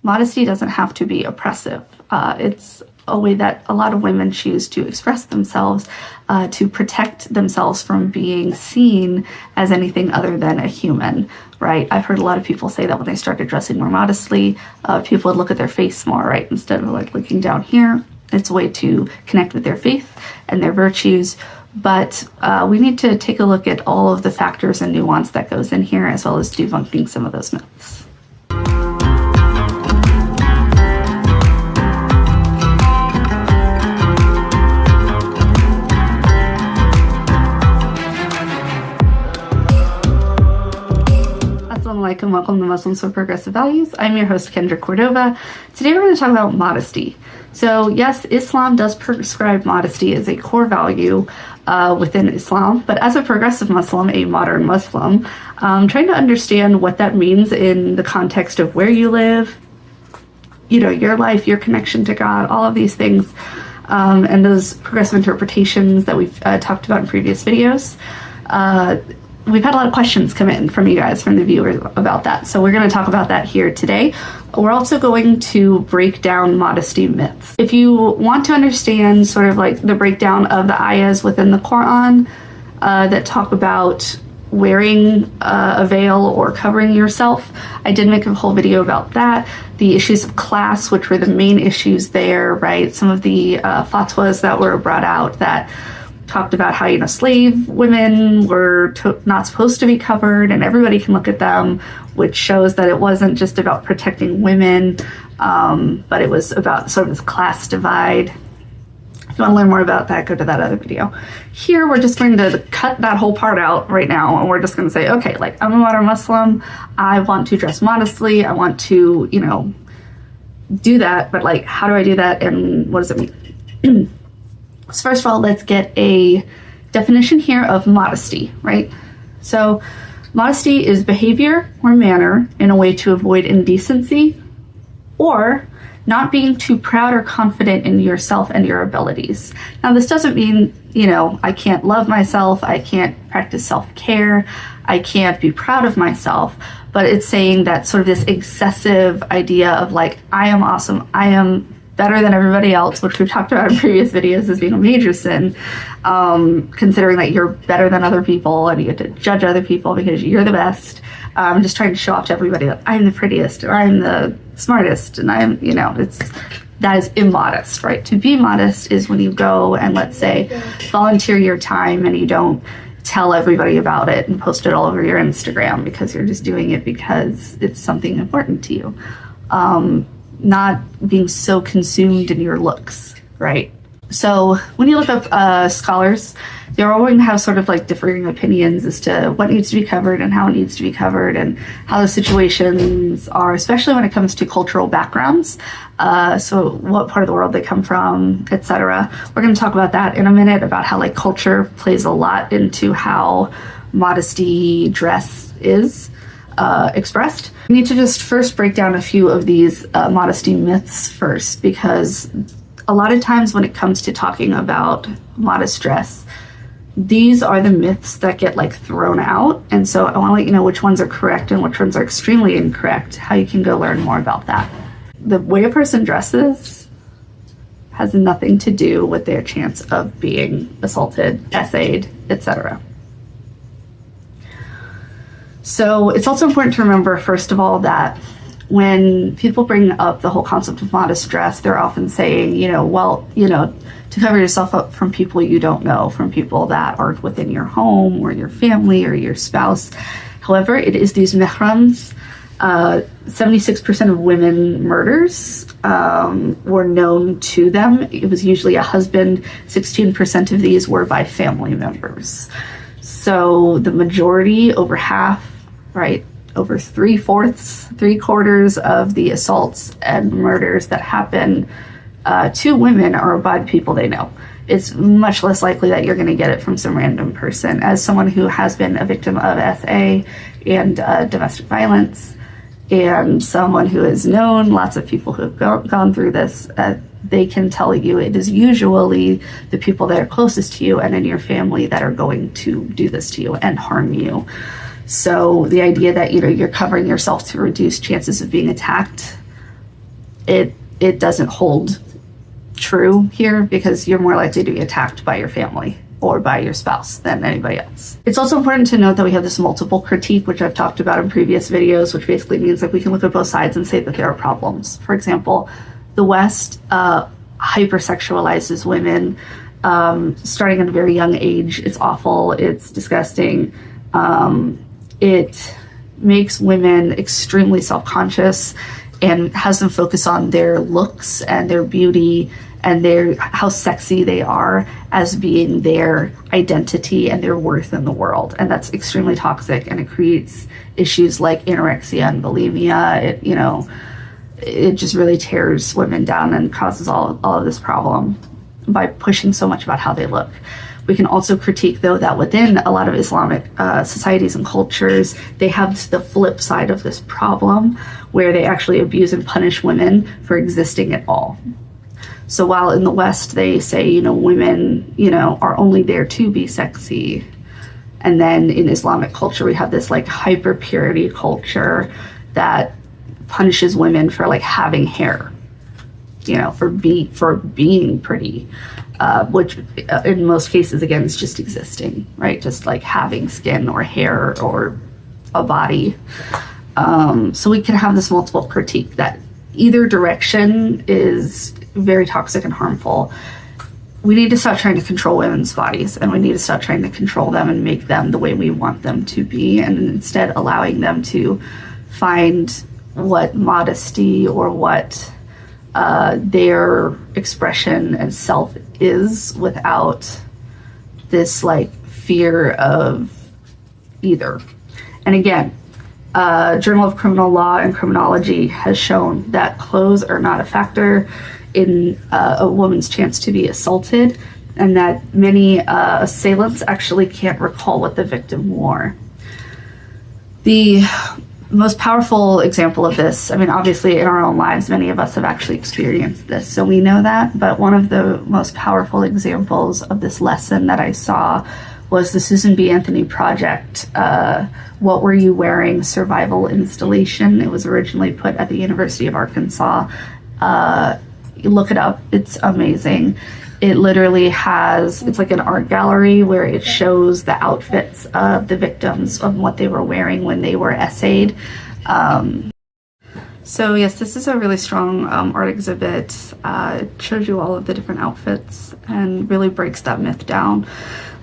modesty doesn't have to be oppressive. It's a way that a lot of women choose to express themselves, to protect themselves from being seen as anything other than a human, right? I've heard a lot of people say that when they started dressing more modestly, people would look at their face more, right? Instead of like looking down here. It's a way to connect with their faith and their virtues. But we need to take a look at all of the factors and nuance that goes in here, as well as debunking some of those myths. Assalamu alaikum, welcome to Muslims with Progressive Values. I'm your host, Kendra Cordova. Today we're going to talk about modesty. So yes, Islam does prescribe modesty as a core value within Islam, but as a progressive Muslim, a modern Muslim, trying to understand what that means in the context of where you live, you know, your life, your connection to God, all of these things, and those progressive interpretations that we've talked about in previous videos. We've had a lot of questions come in from you guys, from the viewers, about that. So we're going to talk about that here today. We're also going to break down modesty myths. If you want to understand sort of like the breakdown of the ayahs within the Quran that talk about wearing a veil or covering yourself, I did make a whole video about that. The issues of class, which were the main issues there, right? Some of the fatwas that were brought out that talked about how, you know, slave women were not supposed to be covered, and everybody can look at them, which shows that it wasn't just about protecting women, but it was about sort of this class divide. If you want to learn more about that, go to that other video. Here, we're just going to cut that whole part out right now, and we're just going to say, okay, like, I'm a modern Muslim, I want to dress modestly, I want to, you know, do that, but like, how do I do that, and what does it mean? So first of all, let's get a definition here of modesty, right? So modesty is behavior or manner in a way to avoid indecency or not being too proud or confident in yourself and your abilities. Now, this doesn't mean, you know, I can't love myself, I can't practice self-care, I can't be proud of myself, but it's saying that sort of this excessive idea of like, I am awesome, I am better than everybody else, which we've talked about in previous videos as being a major sin, considering that you're better than other people and you get to judge other people because you're the best. Just trying to show off to everybody that I'm the prettiest or I'm the smartest, and I'm, you know, that is immodest, right? To be modest is when you go and, let's say, volunteer your time and you don't tell everybody about it and post it all over your Instagram because you're just doing it because it's something important to you. Not being so consumed in your looks, right? So when you look up scholars, they're all going to have sort of like differing opinions as to what needs to be covered and how it needs to be covered and how the situations are, especially when it comes to cultural backgrounds. So what part of the world they come from, etc. We're going to talk about that in a minute, about how like culture plays a lot into how modesty dress is expressed. We need to just first break down a few of these modesty myths first, because a lot of times when it comes to talking about modest dress, these are the myths that get like thrown out. And so I want to let you know which ones are correct and which ones are extremely incorrect, how you can go learn more about that. The way a person dresses has nothing to do with their chance of being assaulted, essayed, etc. So it's also important to remember, first of all, that when people bring up the whole concept of modest dress, they're often saying, you know, well, you know, to cover yourself up from people you don't know, from people that aren't within your home or your family or your spouse. However, it is these mihrams. 76% of women murders were known to them. It was usually a husband. 16% of these were by family members. So the majority, over half, right, over 3/4 of the assaults and murders that happen to women are by people they know. It's much less likely that you're going to get it from some random person. As someone who has been a victim of SA and domestic violence, and someone who has known lots of people who have gone through this, they can tell you it is usually the people that are closest to you and in your family that are going to do this to you and harm you. So the idea that, you know, you're covering yourself to reduce chances of being attacked, it doesn't hold true here, because you're more likely to be attacked by your family or by your spouse than anybody else. It's also important to note that we have this multiple critique, which I've talked about in previous videos, which basically means like we can look at both sides and say that there are problems. For example, the West hypersexualizes women starting at a very young age. It's awful. It's disgusting. It makes women extremely self-conscious and has them focus on their looks and their beauty and how sexy they are as being their identity and their worth in the world. And that's extremely toxic, and it creates issues like anorexia and bulimia. It just really tears women down and causes all of this problem by pushing so much about how they look. We can also critique, though, that within a lot of Islamic societies and cultures, they have the flip side of this problem, where they actually abuse and punish women for existing at all. So while in the West they say, women, are only there to be sexy, and then in Islamic culture we have this like hyper purity culture that punishes women for like having hair, for being pretty, which in most cases, again, is just existing, right? Just like having skin or hair or a body. So we can have this multiple critique that either direction is very toxic and harmful. We need to stop trying to control women's bodies, and we need to stop trying to control them and make them the way we want them to be, and instead allowing them to find what modesty or what their expression and self is, without this like fear of either. And again, Journal of Criminal Law and Criminology has shown that clothes are not a factor in a woman's chance to be assaulted, and that many assailants actually can't recall what the victim wore. The most powerful example of this, obviously in our own lives, many of us have actually experienced this, so we know that, but one of the most powerful examples of this lesson that I saw was the Susan B. Anthony project, What Were You Wearing? Survival Installation. It was originally put at the University of Arkansas. Look it up, it's amazing. It literally it's like an art gallery where it shows the outfits of the victims of what they were wearing when they were essayed. So yes, this is a really strong art exhibit. It shows you all of the different outfits and really breaks that myth down.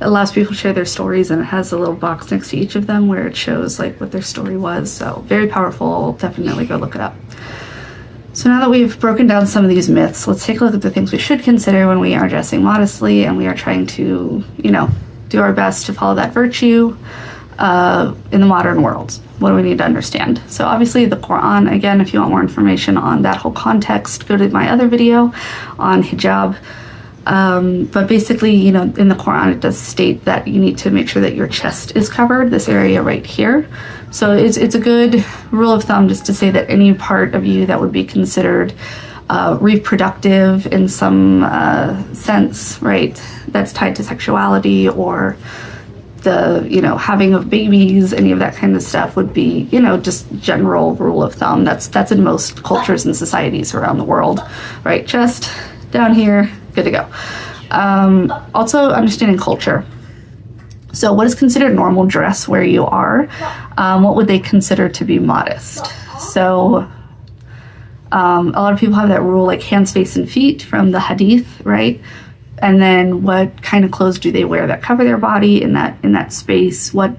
It allows people to share their stories, and it has a little box next to each of them where it shows like what their story was. So very powerful, definitely go look it up. So now that we've broken down some of these myths, let's take a look at the things we should consider when we are dressing modestly and we are trying to, do our best to follow that virtue in the modern world. What do we need to understand? So obviously the Quran, again, if you want more information on that whole context, go to my other video on hijab. But basically, in the Quran, it does state that you need to make sure that your chest is covered, this area right here. So it's a good rule of thumb just to say that any part of you that would be considered reproductive in some sense, right, that's tied to sexuality or the, having of babies, any of that kind of stuff would be, just general rule of thumb. That's in most cultures and societies around the world, right? Chest down here, good to go. Also understanding culture. So what is considered normal dress where you are? What would they consider to be modest? So a lot of people have that rule like hands, face, and feet from the hadith, right? And then what kind of clothes do they wear that cover their body in that space? What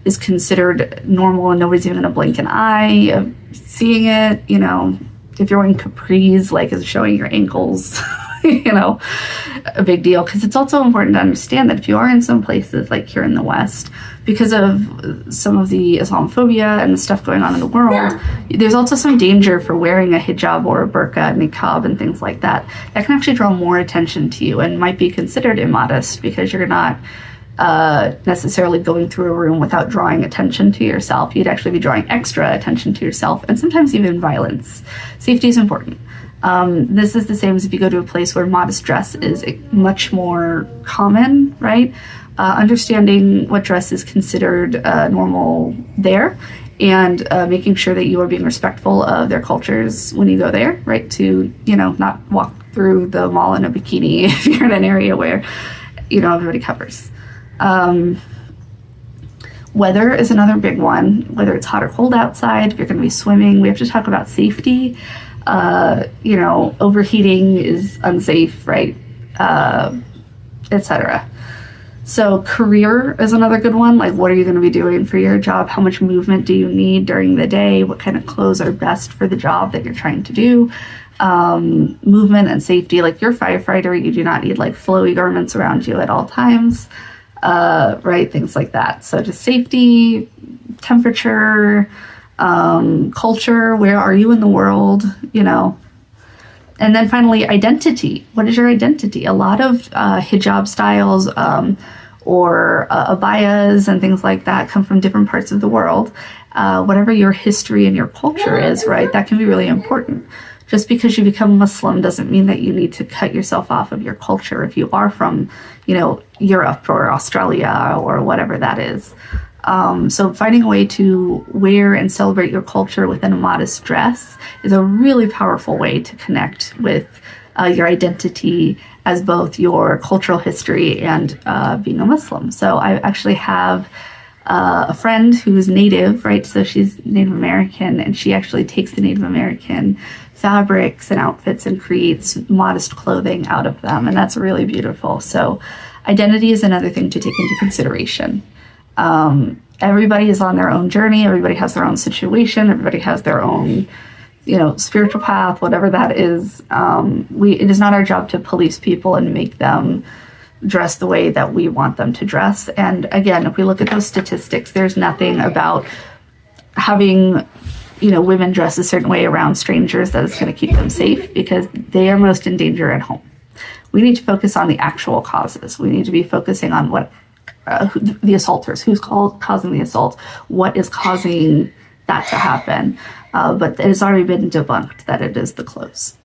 is considered normal and nobody's even gonna blink an eye of seeing it? If you're wearing capris, like is showing your ankles, a big deal, because it's also important to understand that if you are in some places like here in the West, because of some of the Islamophobia and the stuff going on in the world, there's also some danger for wearing a hijab or a burqa, niqab, and things like that. That can actually draw more attention to you and might be considered immodest because you're not necessarily going through a room without drawing attention to yourself. You'd actually be drawing extra attention to yourself, and sometimes even violence. Safety is important. This is the same as if you go to a place where modest dress is much more common, right? Understanding what dress is considered normal there, and making sure that you are being respectful of their cultures when you go there, right? To, not walk through the mall in a bikini if you're in an area where, everybody covers. Weather is another big one, whether it's hot or cold outside, if you're going to be swimming. We have to talk about safety. Overheating is unsafe, right? Etc. So career is another good one. Like, what are you going to be doing for your job? How much movement do you need during the day? What kind of clothes are best for the job that you're trying to do? Movement and safety. Like, you're a firefighter, you do not need like flowy garments around you at all times, right? Things like that. So just safety, temperature, culture. Where are you in the world? And then finally, identity. What is your identity? A lot of hijab styles or abayas and things like that come from different parts of the world. Whatever your history and your culture is, right, that can be really important. Just because you become Muslim doesn't mean that you need to cut yourself off of your culture if you are from, Europe or Australia or whatever that is. So finding a way to wear and celebrate your culture within a modest dress is a really powerful way to connect with your identity as both your cultural history and being a Muslim. So I actually have a friend who's Native, right? So she's Native American, and she actually takes the Native American fabrics and outfits and creates modest clothing out of them. And that's really beautiful. So identity is another thing to take into consideration. Everybody is on their own journey. Everybody has their own situation. Everybody has their own, spiritual path, whatever that is. It is not our job to police people and make them dress the way that we want them to dress. And again, if we look at those statistics, there's nothing about having, women dress a certain way around strangers that is going to keep them safe, because they are most in danger at home. We need to focus on the actual causes. We need to be focusing on what the assaulters, who's causing the assault, what is causing that to happen. But it has already been debunked that it is the clothes.